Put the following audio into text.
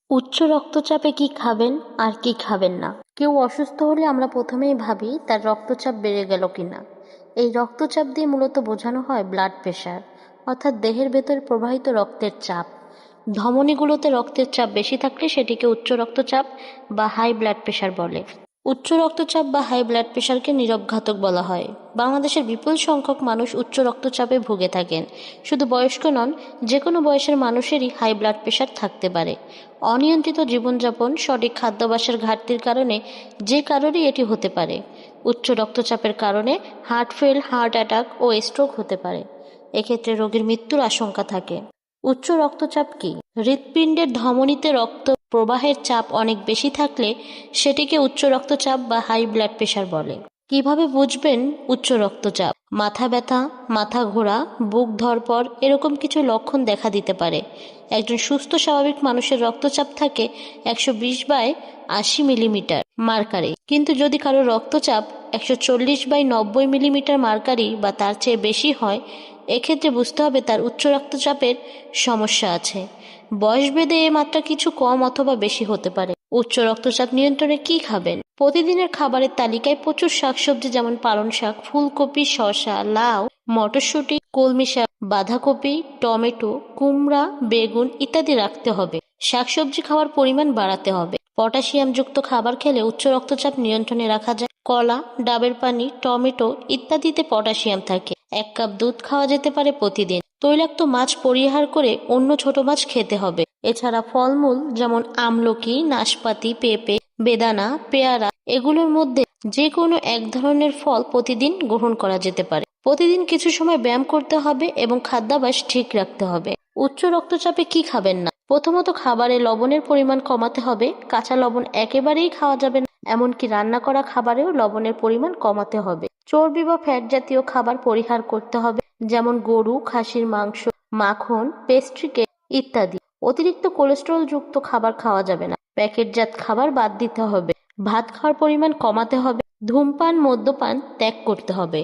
উচ্চ রক্তচাপে কি খাবেন আর কি খাবেন না। কেউ অসুস্থ হলে আমরা প্রথমেই ভাবি তার রক্তচাপ বেড়ে গেল কিনা। এই রক্তচাপ দিয়ে মূলত বোঝানো হয় ব্লাড প্রেশার, অর্থাৎ দেহের ভেতরে প্রবাহিত রক্তের চাপ। ধমনীগুলোতে রক্তের চাপ বেশি থাকলে সেটিকে উচ্চ রক্তচাপ বা হাই ব্লাড প্রেশার বলে। উচ্চ রক্তচাপ বা হাই ব্লাড প্রেশারকে নীরব ঘাতক বলা হয়। বাংলাদেশের বিপুল সংখ্যক মানুষ উচ্চ রক্তচাপে ভুগে থাকেন। শুধু বয়স্ক নন, যে কোনো বয়সের মানুষেরই হাই ব্লাড প্রেশার থাকতে পারে। অনিয়ন্ত্রিত জীবনযাপন, সঠিক খাদ্যাভ্যাসের ঘাটতির কারণে যে কারোরই এটি হতে পারে। উচ্চ রক্তচাপের কারণে হার্ট ফেল, হার্ট অ্যাটাক ও স্ট্রোক হতে পারে। এক্ষেত্রে রোগীর মৃত্যুর আশঙ্কা থাকে। উচ্চ রক্তচাপ কি? হৃৎপিণ্ডের ধমনীতে রক্ত প্রবাহের চাপ অনেক বেশি থাকলে সেটিকে উচ্চ রক্তচাপ বা হাই ব্লাড প্রেশার বলে। কিভাবে বুঝবেন উচ্চ রক্তচাপ? মাথা ব্যথা, মাথা ঘোরা, বুক ধড়ফড় এরকম কিছু লক্ষণ দেখা দিতে পারে। একজন সুস্থ স্বাভাবিক মানুষের রক্তচাপ থাকে 120/80 মিলিমিটার মার্কারি, কিন্তু যদি কারো রক্তচাপ 140/90 মিলিমিটার মার্কারি বা তার চেয়ে বেশি হয়, এক্ষেত্রে বুঝতে হবে তার উচ্চ রক্তচাপের সমস্যা আছে। বয়সভেদে এ মাত্রা কিছু কম অথবা বেশি হতে পারে। উচ্চ রক্তচাপ নিয়ন্ত্রণে কি খাবেন? প্রতিদিনের খাবারের তালিকায় প্রচুর শাকসবজি যেমন পালং শাক, ফুলকপি, শসা, লাউ, মটরশুঁটি, কলমি শাক, বাঁধাকপি, টমেটো, কুমড়া, বেগুন ইত্যাদি রাখতে হবে। শাকসবজি খাওয়ার পরিমাণ বাড়াতে হবে। পটাশিয়ামযুক্ত খাবার খেলে উচ্চ রক্তচাপ নিয়ন্ত্রণে রাখা যায়। কলা, ডাবের পানি, টমেটো ইত্যাদিতে পটাশিয়াম থাকে। 1 কাপ দুধ খাওয়া যেতে পারে প্রতিদিন। তৈলাক্ত মাছ পরিহার করে অন্য ছোট মাছ খেতে হবে। এছাড়া ফলমূল যেমন আমলকি, নাশপাতি, পেঁপে, বেদানা, পেয়ারা এগুলোর মধ্যে যে কোনো এক ধরনের ফল প্রতিদিন গ্রহণ করা যেতে পারে। প্রতিদিন কিছু সময় ব্যায়াম করতে হবে এবং খাদ্যাভ্যাস ঠিক রাখতে হবে। উচ্চ রক্তচাপে কি খাবেন না? প্রথমত, খাবারে লবণের পরিমাণ কমাতে হবে। কাঁচা লবণ একেবারেই খাওয়া যাবে না, এমনকি রান্না করা খাবারেও লবণের পরিমাণ কমাতে হবে। চর্বি বা ফ্যাট জাতীয় খাবার পরিহার করতে হবে, যেমন গরু, খাসির মাংস, মাখন, পেস্ট্রি কেক ইত্যাদি। অতিরিক্ত কোলেস্টেরল যুক্ত খাবার খাওয়া যাবে না। প্যাকেটজাত খাবার বাদ দিতে হবে। ভাত খাওয়ার পরিমাণ কমাতে হবে। ধূমপান, মদ্যপান ত্যাগ করতে হবে।